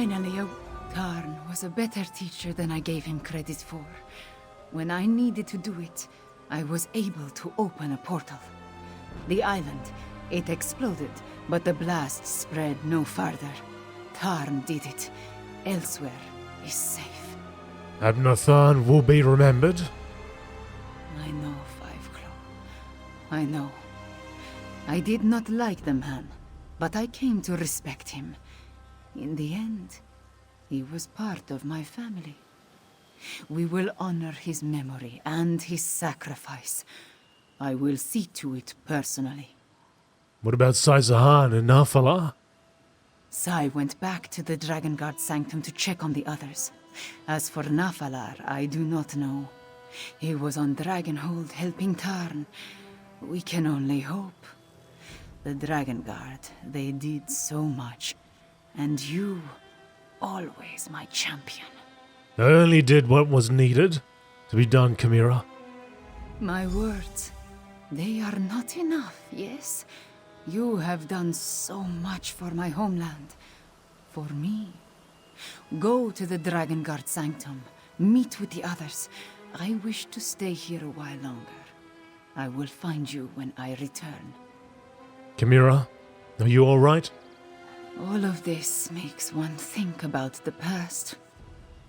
Finally, Tarn was a better teacher than I gave him credit for. When I needed to do it, I was able to open a portal. The island, it exploded, but the blast spread no farther. Tarn did it. Elsweyr is safe. Abnathan will be remembered. I know, Fiveclaw. I know. I did not like the man, but I came to respect him. In the end, he was part of my family. We will honor his memory and his sacrifice. I will see to it personally. What about Saizahan and Nafaalilargus? Sai went back to the Dragonguard Sanctum to check on the others. As for Nafaalilargus, I do not know. He was on Dragonhold helping Tarn. We can only hope. The Dragonguard, they did so much. And you, always my champion. I only did what was needed to be done, Chimera. My words, they are not enough, yes? You have done so much for my homeland. For me. Go to the Dragonguard Sanctum. Meet with the others. I wish to stay here a while longer. I will find you when I return. Chimera, are you alright? All of this makes one think about the past.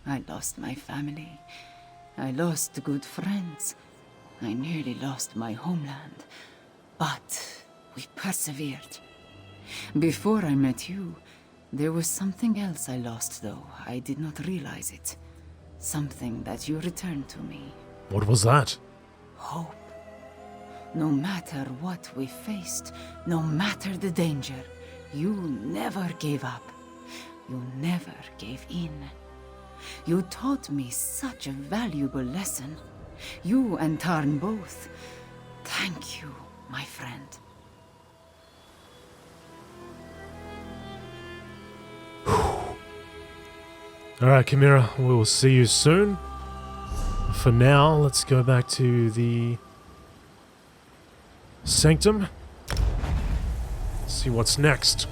I lost my family. I lost good friends. I nearly lost my homeland. But we persevered. Before I met you, there was something else I lost, though. I did not realize it. Something that you returned to me. What was that? Hope. No matter what we faced, no matter the danger, you never gave up. You never gave in. You taught me such a valuable lesson. You and Tarn both. Thank you, my friend. Alright, Chimera, we will see you soon. For now, let's go back to the Sanctum. See what's next.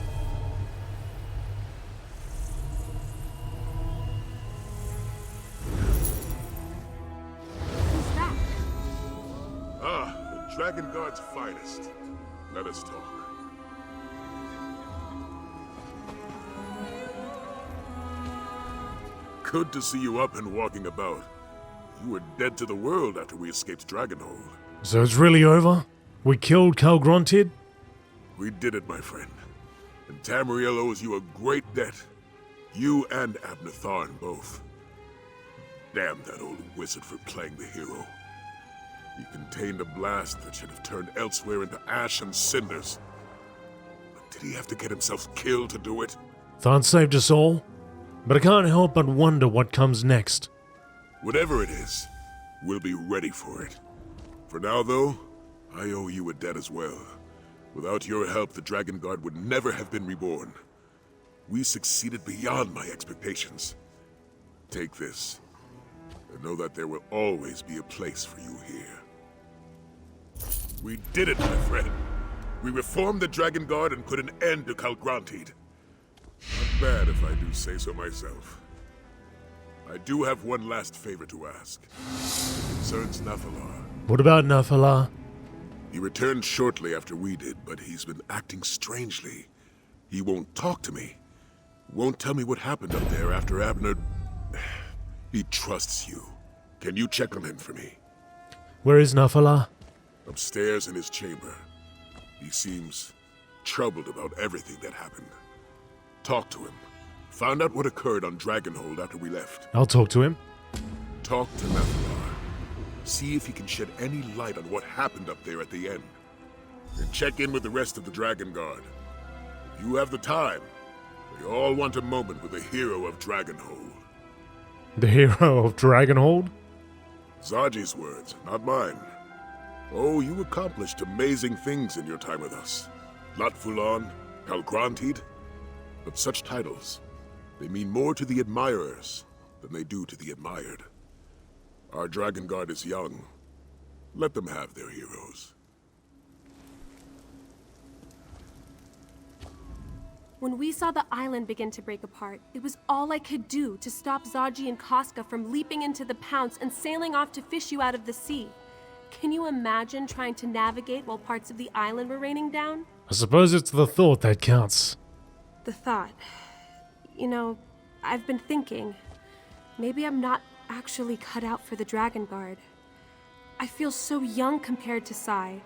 Who's that? Ah, the Dragon Guard's finest. Let us talk. Good to see you up and walking about. You were dead to the world after we escaped Dragonhold. So it's really over? We killed Calgronted? We did it, my friend. And Tamriel owes you a great debt. You and Abnathan both. Damn that old wizard for playing the hero. He contained a blast that should have turned Elsweyr into ash and cinders. But did he have to get himself killed to do it? Than saved us all, but I can't help but wonder what comes next. Whatever it is, we'll be ready for it. For now, though, I owe you a debt as well. Without your help, the Dragon Guard would never have been reborn. We succeeded beyond my expectations. Take this, and know that there will always be a place for you here. We did it, my friend. We reformed the Dragon Guard and put an end to Calgronted. Not bad, if I do say so myself. I do have one last favor to ask. It concerns Nafaalilargus. What about Nafaalilargus? He returned shortly after we did, but he's been acting strangely. He won't talk to me. Won't tell me what happened up there after Abner... He trusts you. Can you check on him for me? Where is Nafaalilargus? Upstairs in his chamber. He seems troubled about everything that happened. Talk to him. Find out what occurred on Dragonhold after we left. I'll talk to him. Talk to Nafaalilargus. See if he can shed any light on what happened up there at the end. And check in with the rest of the Dragon Guard. If you have the time, they all want a moment with the hero of Dragonhold. The hero of Dragonhold? Zaji's words, not mine. Oh, you accomplished amazing things in your time with us. Latfulan, Calgronted. But such titles, they mean more to the admirers than they do to the admired. Our Dragon Guard is young. Let them have their heroes. When we saw the island begin to break apart, it was all I could do to stop Zaji and Casca from leaping into the pounce and sailing off to fish you out of the sea. Can you imagine trying to navigate while parts of the island were raining down? I suppose it's the thought that counts. The thought. You know, I've been thinking, maybe I'm not actually cut out for the Dragon Guard. I feel so young compared to Sai,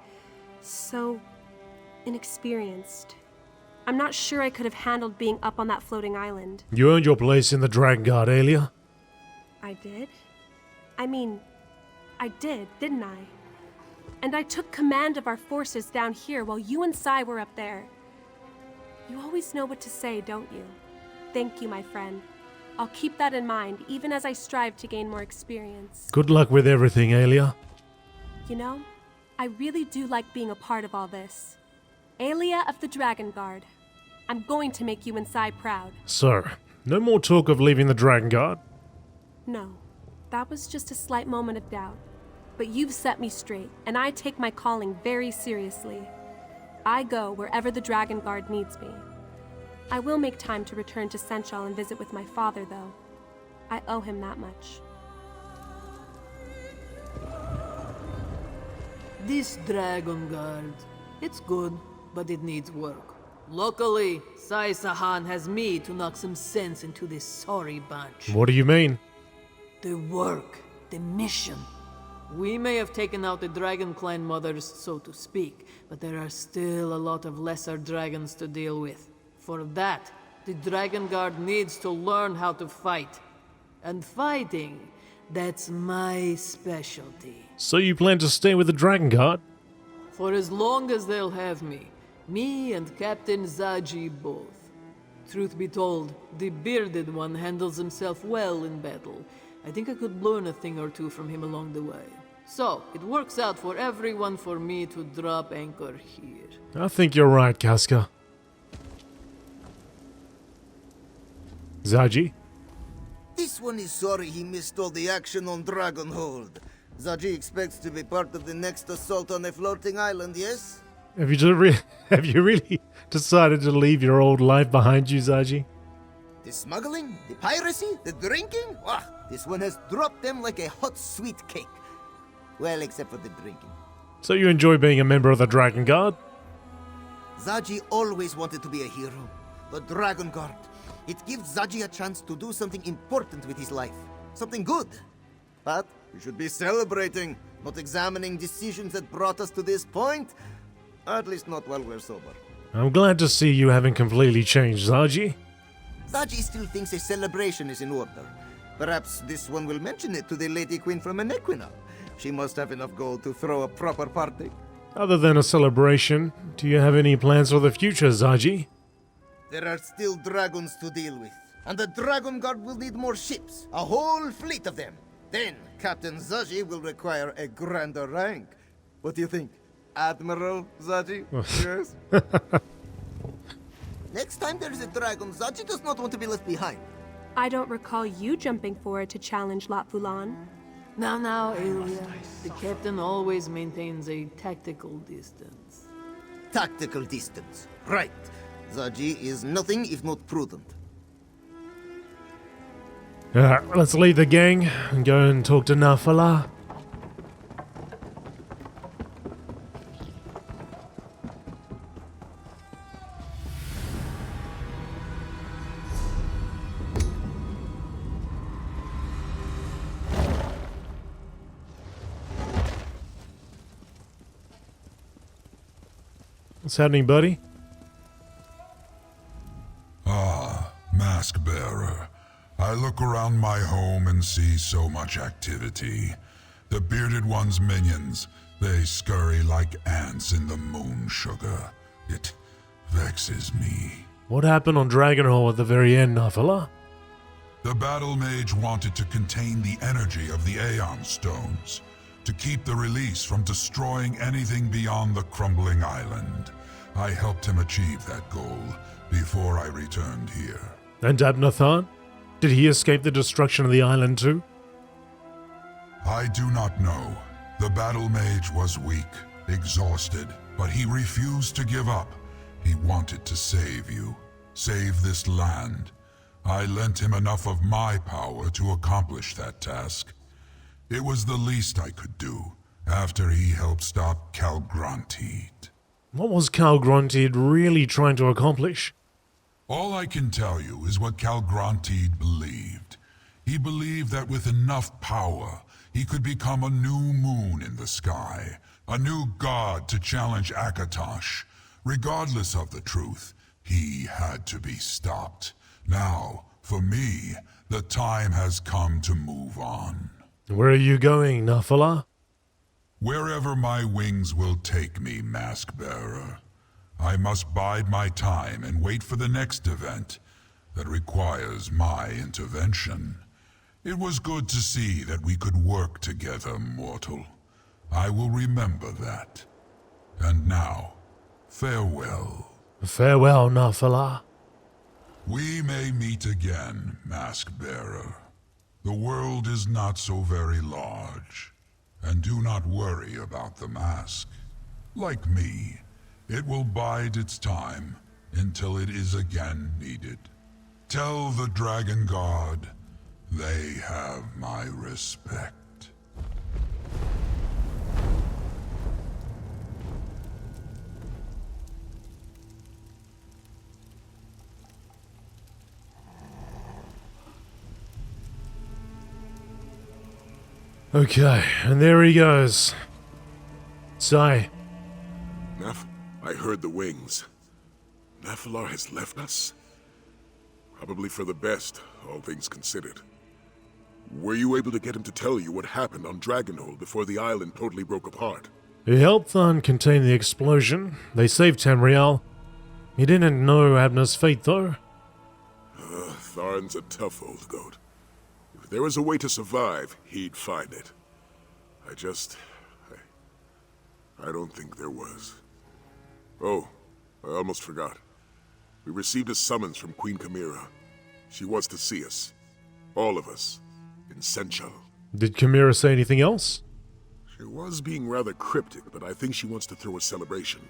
so inexperienced. I'm not sure I could have handled being up on that floating island. You earned your place in the Dragon Guard, Aelia. I did? I mean, I did, didn't I? And I took command of our forces down here while you and Sai were up there. You always know what to say, don't you? Thank you, my friend. I'll keep that in mind, even as I strive to gain more experience. Good luck with everything, Aelia. You know, I really do like being a part of all this. Aelia of the Dragon Guard. I'm going to make you and Sai proud. So, no more talk of leaving the Dragon Guard? No, that was just a slight moment of doubt. But you've set me straight, and I take my calling very seriously. I go wherever the Dragon Guard needs me. I will make time to return to Senchal and visit with my father, though. I owe him that much. This Dragon Guard, it's good, but it needs work. Luckily, Sai Sahan has me to knock some sense into this sorry bunch. What do you mean? The work, the mission. We may have taken out the Dragon Clan mothers, so to speak, but there are still a lot of lesser dragons to deal with. For that, the Dragon Guard needs to learn how to fight. And fighting, that's my specialty. So you plan to stay with the Dragon Guard? For as long as they'll have me. Me and Captain Zaji both. Truth be told, the bearded one handles himself well in battle. I think I could learn a thing or two from him along the way. So, it works out for everyone for me to drop anchor here. I think you're right, Casca. Zaji? This one is sorry he missed all the action on Dragonhold. Zaji expects to be part of the next assault on a floating island, yes? Have you really decided to leave your old life behind you, Zaji? The smuggling, the piracy, the drinking? This one has dropped them like a hot sweet cake. Well, except for the drinking. So you enjoy being a member of the Dragon Guard? Zaji always wanted to be a hero. The Dragon Guard. It gives Zaji a chance to do something important with his life. Something good. But we should be celebrating, not examining decisions that brought us to this point. At least not while we're sober. I'm glad to see you haven't completely changed, Zaji. Zaji still thinks a celebration is in order. Perhaps this one will mention it to the Lady Queen from Enequina. She must have enough gold to throw a proper party. Other than a celebration, do you have any plans for the future, Zaji? There are still dragons to deal with. And the Dragon Guard will need more ships. A whole fleet of them. Then, Captain Zaji will require a grander rank. What do you think? Admiral Zaji? Yes? Next time there is a dragon, Zaji does not want to be left behind. I don't recall you jumping forward to challenge Lat Vulan. Now, Aelia. The captain always maintains a tactical distance. Tactical distance. Right. Zaji is nothing if not prudent. Let's leave the gang and go and talk to Nafaala. What's happening, buddy? Mask bearer. I look around my home and see so much activity. The bearded one's minions, they scurry like ants in the moon sugar. It vexes me. What happened on Dragonhold at the very end, Nafaala? The battle mage wanted to contain the energy of the Aeon Stones, to keep the release from destroying anything beyond the crumbling island. I helped him achieve that goal before I returned here. And Abnathan? Did he escape the destruction of the island too? I do not know. The battle mage was weak, exhausted, but he refused to give up. He wanted to save you. save this land. I lent him enough of my power to accomplish that task. It was the least I could do after he helped stop Calgrantid. What was Calgrantid really trying to accomplish? All I can tell you is what Calgrantid believed. He believed that with enough power, he could become a new moon in the sky, a new god to challenge Akatosh. Regardless of the truth, he had to be stopped. Now, for me, the time has come to move on. Where are you going, Nafaala? Wherever my wings will take me, Mask Bearer. I must bide my time and wait for the next event that requires my intervention. It was good to see that we could work together, mortal. I will remember that. And now, farewell. Farewell, Nafaala. We may meet again, Mask Bearer. The world is not so very large. And do not worry about the mask. Like me, it will bide its time until it is again needed. Tell the Dragon Guard they have my respect. Okay, and there he goes. Sai. Naf, I heard the wings. Nafalar has left us? Probably for the best, all things considered. Were you able to get him to tell you what happened on Dragonhold before the island totally broke apart? He helped Tharn contain the explosion. They saved Tamriel. He didn't know Abner's fate, though. Tharn's a tough old goat. If there was a way to survive, he'd find it. I don't think there was. Oh, I almost forgot. We received a summons from Queen Chimera. She wants to see us. All of us. In Senchal. Did Chimera say anything else? She was being rather cryptic, but I think she wants to throw a celebration.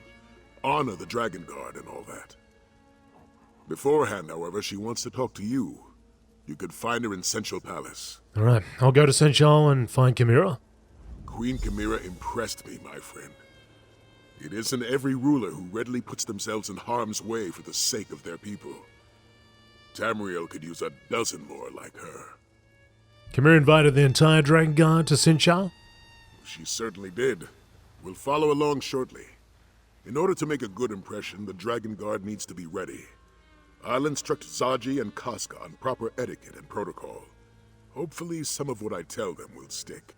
Honor the Dragon Guard and all that. Beforehand, however, she wants to talk to you. You could find her in Senchal Palace. Alright, I'll go to Senchal and find Chimera. Queen Chimera impressed me, my friend. It isn't every ruler who readily puts themselves in harm's way for the sake of their people. Tamriel could use a dozen more like her. Chimera invited the entire Dragon Guard to Senchal? She certainly did. We'll follow along shortly. In order to make a good impression, the Dragon Guard needs to be ready. I'll instruct Zaji and Casca on proper etiquette and protocol. Hopefully some of what I tell them will stick.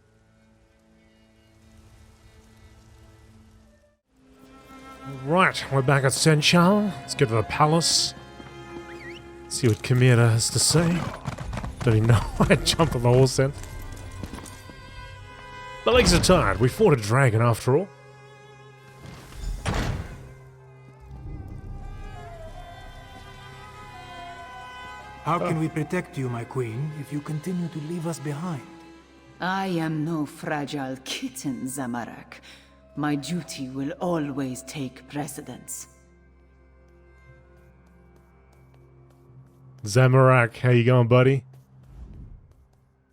Right, we're back at Senchal. Let's go to the palace. See what Chimera has to say. Don't even know why I jumped on the horse then. My legs are tired. We fought a dragon after all. How can we protect you, my queen, if you continue to leave us behind? I am no fragile kitten, Zamorak. My duty will always take precedence. Zamorak, how you going, buddy?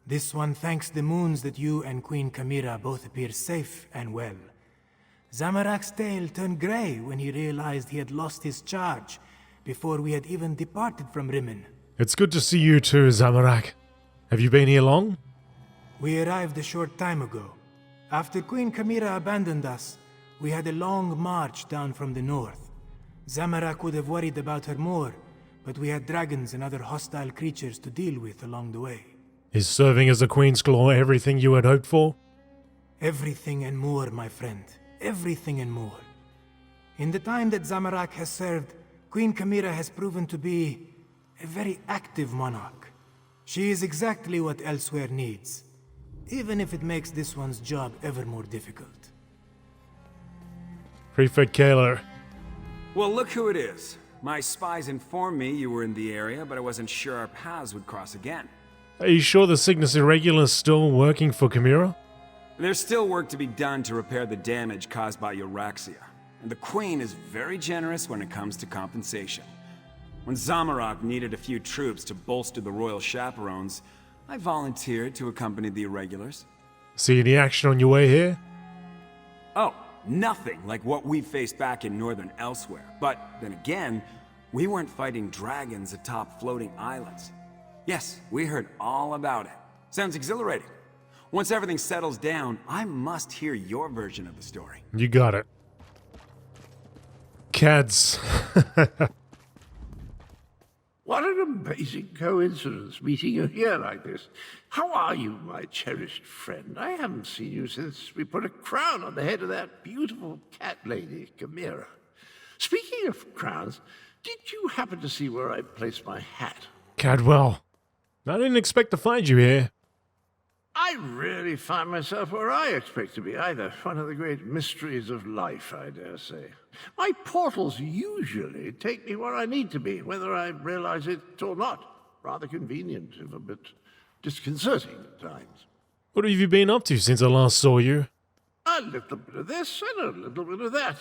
This one thanks the moons that you and Queen Chimera both appear safe and well. Zamorak's tail turned grey when he realized he had lost his charge before we had even departed from Rimmon. It's good to see you too, Zamorak. Have you been here long? We arrived a short time ago. After Queen Chimera abandoned us, we had a long march down from the north. Zamorak would have worried about her more, but we had dragons and other hostile creatures to deal with along the way. Is serving as a Queen's Claw everything you had hoped for? Everything and more, my friend. Everything and more. In the time that Zamorak has served, Queen Chimera has proven to be a very active monarch. She is exactly what Elsweyr needs, even if it makes this one's job ever more difficult. Prefect Kaler. Well, look who it is. My spies informed me you were in the area, but I wasn't sure our paths would cross again. Are you sure the Cygnus Irregular is still working for Chimera? There's still work to be done to repair the damage caused by Euraxia, and the Queen is very generous when it comes to compensation. When Zamorak needed a few troops to bolster the royal chaperones, I volunteered to accompany the irregulars. See any action on your way here? Oh, nothing like what we faced back in Northern Elsweyr. But then again, we weren't fighting dragons atop floating islands. Yes, we heard all about it. Sounds exhilarating. Once everything settles down, I must hear your version of the story. You got it. Cads. What an amazing coincidence meeting you here like this. How are you, my cherished friend? I haven't seen you since we put a crown on the head of that beautiful cat lady, Chimera. Speaking of crowns, did you happen to see where I placed my hat? Cadwell. I didn't expect to find you here. I really find myself where I expect to be, either. One of the great mysteries of life, I dare say. My portals usually take me where I need to be, whether I realize it or not. Rather convenient, if a bit disconcerting at times. What have you been up to since I last saw you? A little bit of this and a little bit of that.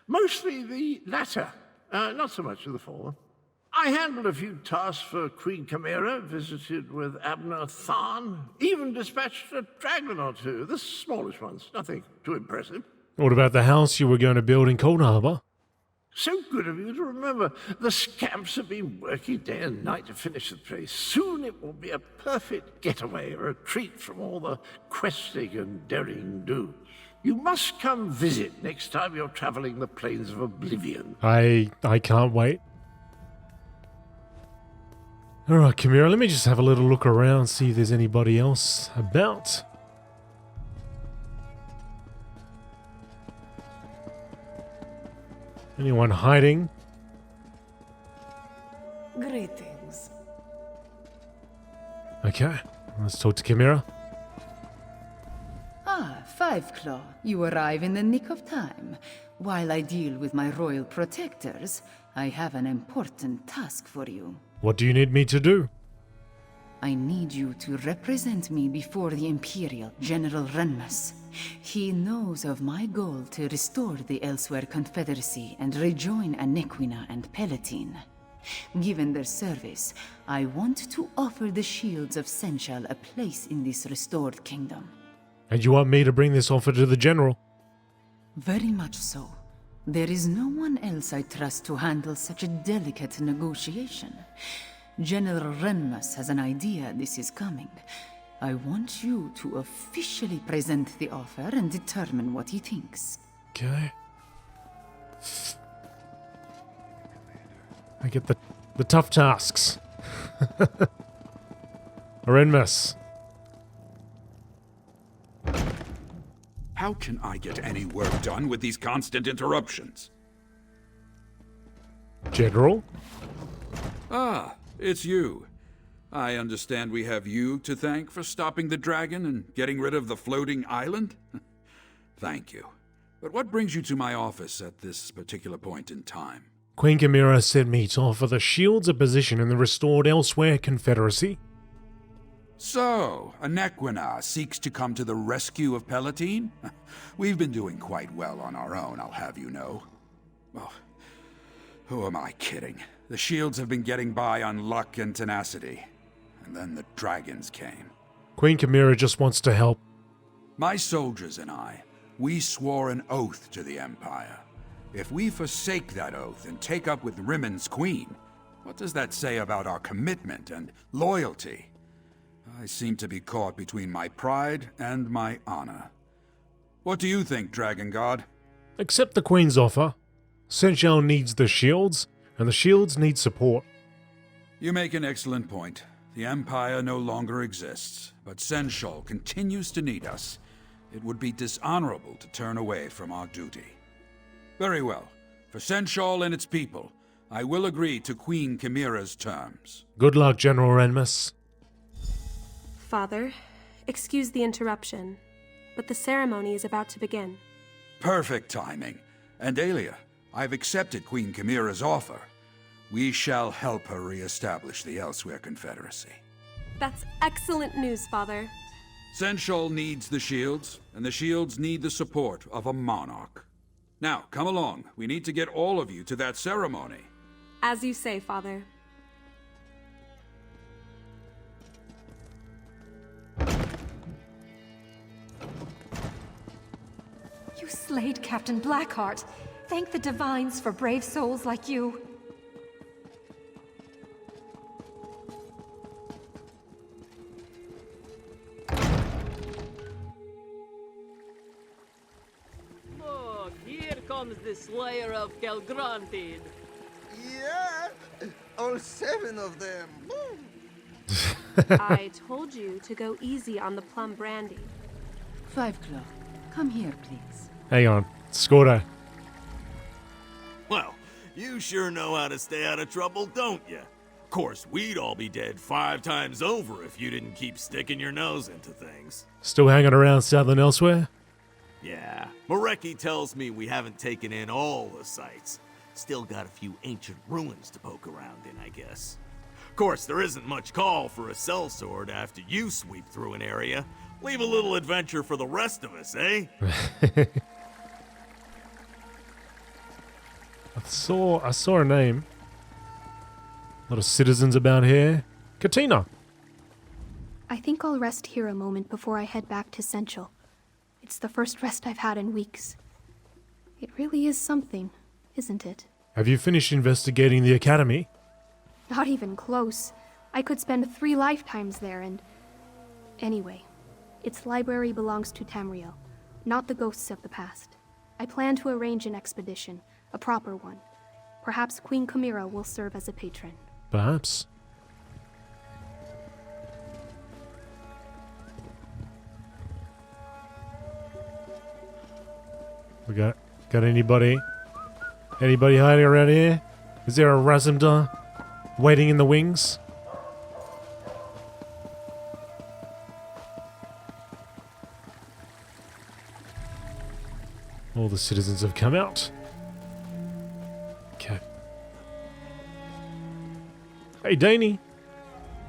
Mostly the latter, not so much of the former. I handled a few tasks for Queen Chimera, visited with Abner Tharn, even dispatched a dragon or two, the smallest ones, nothing too impressive. What about the house you were going to build in Cold Harbor? So good of you to remember. The scamps have been working day and night to finish the place. Soon it will be a perfect getaway, a retreat from all the questing and daring do. You must come visit next time you're traveling the plains of Oblivion. I can't wait. Alright, Chimera, let me just have a little look around, see if there's anybody else about. Anyone hiding? Greetings. Okay, let's talk to Chimera. Ah, Five Claw, you arrive in the nick of time. While I deal with my royal protectors, I have an important task for you. What do you need me to do? I need you to represent me before the Imperial General Renmus. He knows of my goal to restore the Elsweyr Confederacy and rejoin Anequina and Pellitine. Given their service, I want to offer the shields of Senchal a place in this restored kingdom. And you want me to bring this offer to the General? Very much so. There is no one else I trust to handle such a delicate negotiation. General Renmus has an idea this is coming. I want you to officially present the offer and determine what he thinks. Okay. I get the tough tasks. Renmus. How can I get any work done with these constant interruptions? General? Ah, it's you. I understand we have you to thank for stopping the dragon and getting rid of the floating island? Thank you. But what brings you to my office at this particular point in time? Queen Chimera sent me to offer the shields a position in the restored Elsweyr Confederacy. So, Anequina seeks to come to the rescue of Pellitine? We've been doing quite well on our own, I'll have you know. Well, who am I kidding? The shields have been getting by on luck and tenacity. And then the dragons came. Queen Chimera just wants to help. My soldiers and I, we swore an oath to the Empire. If we forsake that oath and take up with Rimmond's queen, what does that say about our commitment and loyalty? I seem to be caught between my pride and my honor. What do you think, Dragon God? Accept the Queen's offer. Senchal needs the shields, and the shields need support. You make an excellent point. The Empire no longer exists, but Senchal continues to need us. It would be dishonorable to turn away from our duty. Very well. For Senchal and its people, I will agree to Queen Chimera's terms. Good luck, General Renmus. Father, excuse the interruption, but the ceremony is about to begin. Perfect timing. And Aelia, I've accepted Queen Chimera's offer. We shall help her re-establish the Elsweyr Confederacy. That's excellent news, Father. Senchal needs the shields, and the shields need the support of a monarch. Now, come along. We need to get all of you to that ceremony. As you say, Father. You slayed Captain Blackheart. Thank the divines for brave souls like you. Look, here comes the Slayer of Kelgrantid. Yeah, all 7 of them. I told you to go easy on the plum brandy. Five Claw, come here, please. Hang on. Scordo. Well, you sure know how to stay out of trouble, don't you? Of course, we'd all be dead 5 times over if you didn't keep sticking your nose into things. Still hanging around Southern Elsweyr? Yeah, Mareki tells me we haven't taken in all the sights. Still got a few ancient ruins to poke around in, I guess. Of course, there isn't much call for a sellsword after you sweep through an area. Leave a little adventure for the rest of us, eh? I saw a name. A lot of citizens about here. Katina. I think I'll rest here a moment before I head back to Senchal. It's the first rest I've had in weeks. It really is something, isn't it? Have you finished investigating the academy? Not even close. I could spend 3 lifetimes there and... Anyway, its library belongs to Tamriel, not the ghosts of the past. I plan to arrange an expedition, a proper one. Perhaps Queen Chimera will serve as a patron. Perhaps. We got anybody? Anybody hiding around here? Is there a Razumdar waiting in the wings? All the citizens have come out. Okay. Hey, Dani.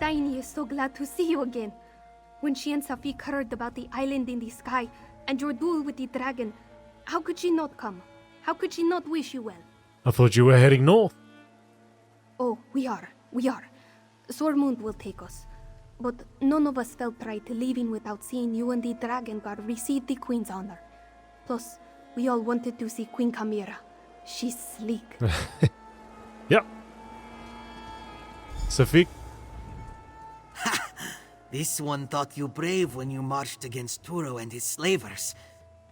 Dani is so glad to see you again. When she and Safik heard about the island in the sky and your duel with the dragon, how could she not come? How could she not wish you well? I thought you were heading north. Oh, we are. Sormund will take us. But none of us felt right leaving without seeing you and the Dragon Guard receive the Queen's honor. Plus, we all wanted to see Queen Chimera. She's sleek. Yep. Safik? This one thought you brave when you marched against Turo and his slavers.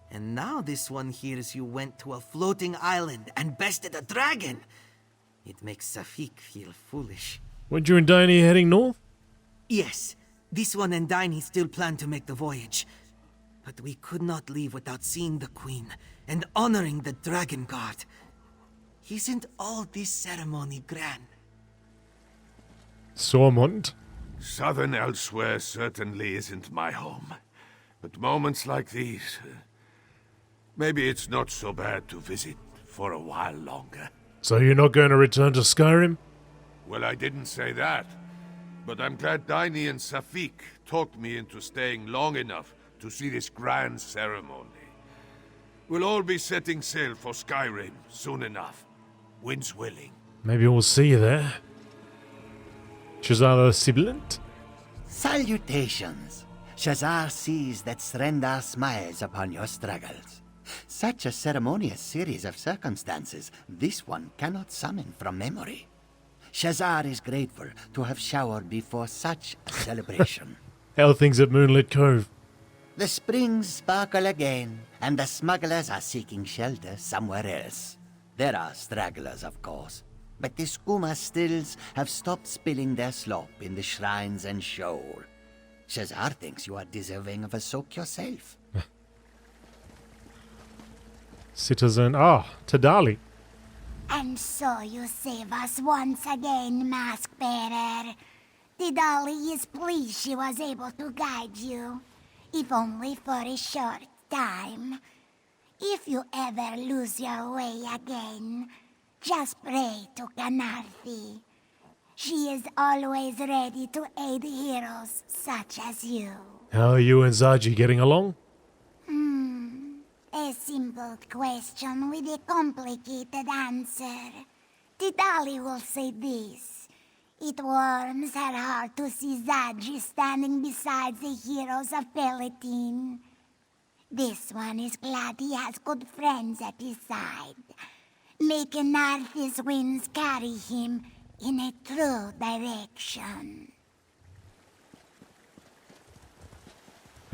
And now this one hears you went to a floating island and bested a dragon. It makes Safik feel foolish. Weren't you and Dani heading north? Yes, this one and Dani still plan to make the voyage. But we could not leave without seeing the Queen and honoring the Dragon Guard. Isn't all this ceremony grand? Sormund? Southern Elsweyr certainly isn't my home. But moments like these... maybe it's not so bad to visit for a while longer. So you're not going to return to Skyrim? Well, I didn't say that. But I'm glad Dani and Safik talked me into staying long enough to see this grand ceremony. We'll all be setting sail for Skyrim soon enough. Winds willing. Maybe we'll see you there. Shazar the Sibilant? Salutations. Shazar sees that Srendar smiles upon your struggles. Such a ceremonious series of circumstances, this one cannot summon from memory. Shazar is grateful to have showered before such a celebration. How are things at Moonlit Cove? The springs sparkle again, and the smugglers are seeking shelter somewhere else. There are stragglers, of course, but the skooma stills have stopped spilling their slop in the shrines and shoal. Shazar thinks you are deserving of a soak yourself. Citizen... Tadali. And so you save us once again, Mask Bearer. Tidali is pleased she was able to guide you, if only for a short time. If you ever lose your way again, just pray to Kanarthi. She is always ready to aid heroes such as you. How are you and Zaji getting along? A simple question with a complicated answer. Tidali will say this. It warms her heart to see Zadji standing beside the heroes of Pellitine. This one is glad he has good friends at his side, making Arthur's winds carry him in a true direction.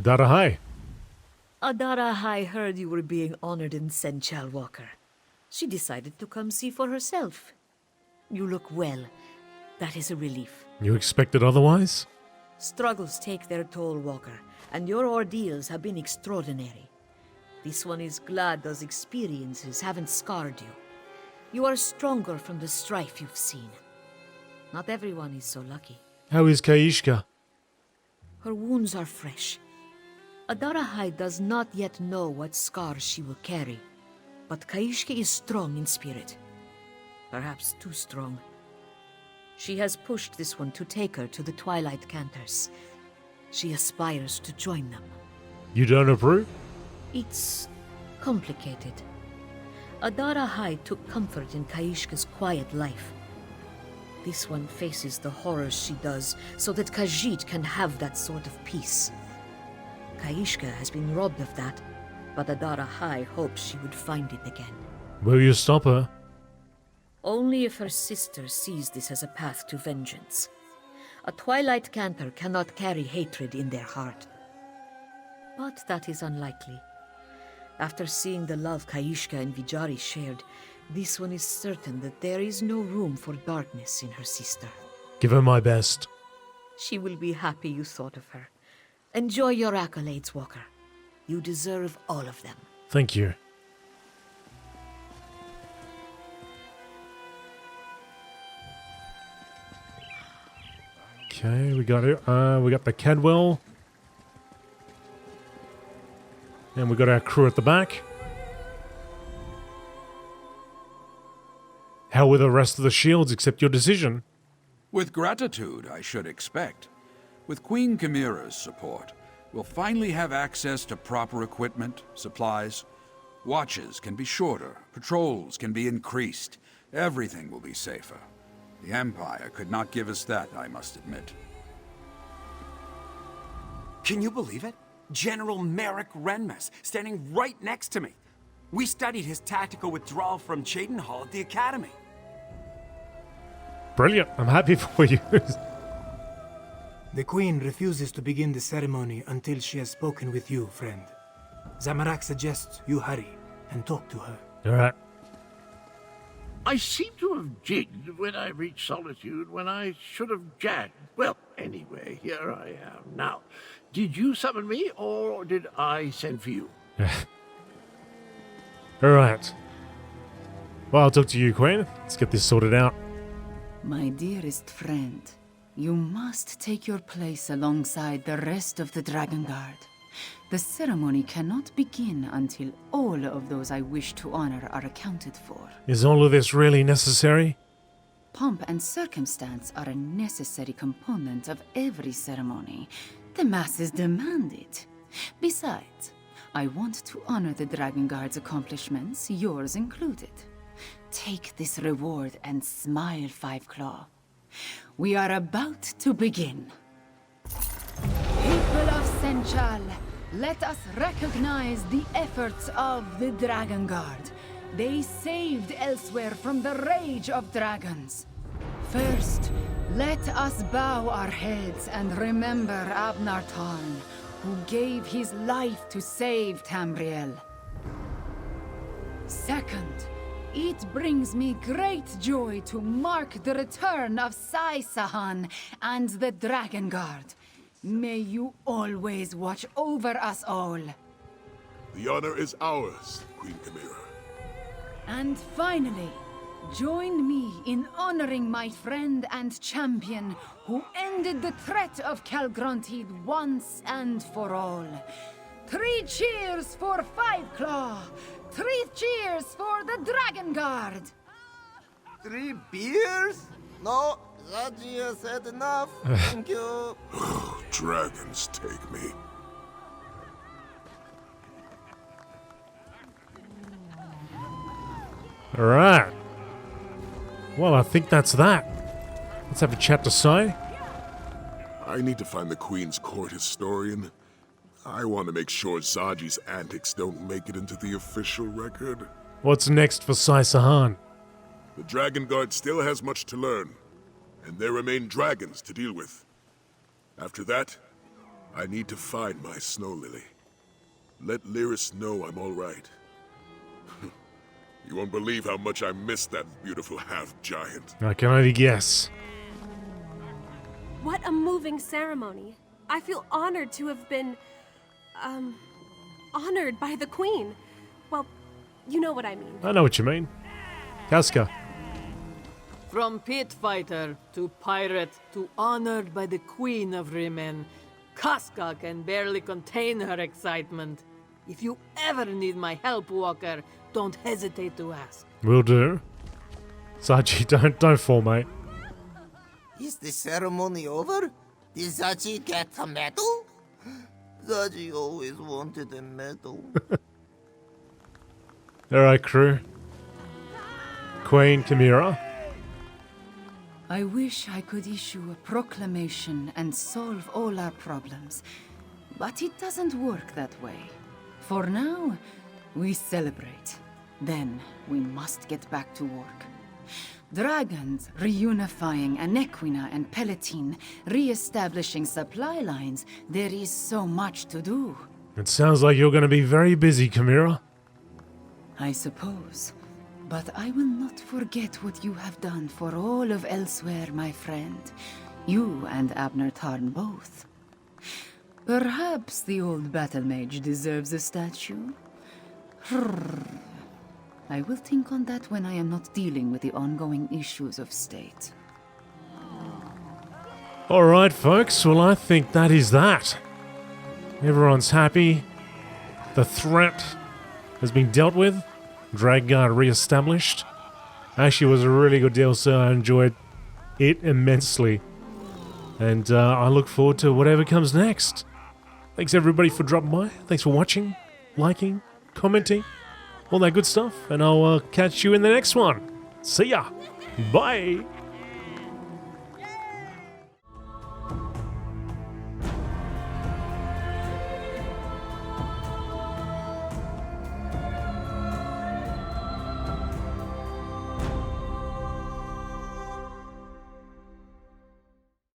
Adara, hi. Adara High heard you were being honored in Senchal, Walker. She decided to come see for herself. You look well. That is a relief. You expected otherwise? Struggles take their toll, Walker, and your ordeals have been extraordinary. This one is glad those experiences haven't scarred you. You are stronger from the strife you've seen. Not everyone is so lucky. How is Kaishka? Her wounds are fresh. Adara High does not yet know what scars she will carry, but Kaishka is strong in spirit. Perhaps too strong. She has pushed this one to take her to the Twilight Cantors. She aspires to join them. You don't approve? It's complicated. Adara High took comfort in Kaishka's quiet life. This one faces the horrors she does so that Khajiit can have that sort of peace. Kaishka has been robbed of that, but Adara High hopes she would find it again. Will you stop her? Only if her sister sees this as a path to vengeance. A Twilight Cantor cannot carry hatred in their heart. But that is unlikely. After seeing the love Kaishka and Vijari shared, this one is certain that there is no room for darkness in her sister. Give her my best. She will be happy you thought of her. Enjoy your accolades, Walker. You deserve all of them. Thank you. Okay, we got it. We got the Cadwell. And we got our crew at the back. How were the rest of the shields except your decision? With gratitude, I should expect. With Queen Chimera's support, we'll finally have access to proper equipment, supplies. Watches can be shorter, patrols can be increased. Everything will be safer. The Empire could not give us that, I must admit. Can you believe it? General Merrick Renmus, standing right next to me. We studied his tactical withdrawal from Dragonhold at the Academy. Brilliant. I'm happy for you. The Queen refuses to begin the ceremony until she has spoken with you, friend. Zamorak suggests you hurry and talk to her. All right. I seem to have jigged when I reached Solitude when I should have jagged. Well, anyway, here I am. Now, did you summon me, or did I send for you? All right. Well, I'll talk to you, Queen. Let's get this sorted out. My dearest friend, you must take your place alongside the rest of the Dragon Guard. The ceremony cannot begin until all of those I wish to honor are accounted for. Is all of this really necessary? Pomp and circumstance are a necessary component of every ceremony. The masses demand it. Besides, I want to honor the Dragon Guard's accomplishments, yours included. Take this reward and smile, Five Claw. We are about to begin. People of Senchal, let us recognize the efforts of the Dragon Guard. They saved Elsweyr from the rage of dragons. First, let us bow our heads and remember Abnar Tarn, who gave his life to save Tamriel. Second, it brings me great joy to mark the return of Sai Sahan and the Dragon Guard. May you always watch over us all. The honor is ours, Queen Chimera. And finally, join me in honoring my friend and champion who ended the threat of Calgrontied once and for all. 3 cheers for Five Claw! 3 cheers for the Dragon Guard! 3 beers? No, Zadji has said enough. Thank you. Dragons take me. All right. Well, I think that's that. Let's have a chat to say. I need to find the Queen's court historian. I want to make sure Zaji's antics don't make it into the official record. What's next for Sai Sahan? The Dragon Guard still has much to learn, and there remain dragons to deal with. After that, I need to find my Snow Lily. Let Lyris know I'm all right. You won't believe how much I miss that beautiful half-giant. I can only guess. What a moving ceremony. I feel honored to have been, honored by the Queen. Well, you know what I mean. I know what you mean. Casca. From pit fighter to pirate to honored by the Queen of Rimen, Casca can barely contain her excitement. If you ever need my help, Walker, don't hesitate to ask. Will do. Zaji, don't fall, mate. Is the ceremony over? Did Zaji get a medal? Zaji always wanted a medal. Alright, crew. Queen Chimera. I wish I could issue a proclamation and solve all our problems, but it doesn't work that way. For now, we celebrate. Then we must get back to work. Dragons reunifying Anequina and Pellitine, re-establishing supply lines. There is so much to do. It sounds like you're going to be very busy, Chimera. I suppose. But I will not forget what you have done for all of Elsweyr, my friend. You and Abner Tarn both. Perhaps the old battle mage deserves a statue? I will think on that when I am not dealing with the ongoing issues of state. Alright, folks. Well, I think that is that. Everyone's happy. The threat has been dealt with. Dragon Guard re-established. Actually, it was a really good deal, so I enjoyed it immensely. And I look forward to whatever comes next. Thanks everybody for dropping by. Thanks for watching, liking, commenting, all that good stuff. And I'll catch you in the next one. See ya. Bye.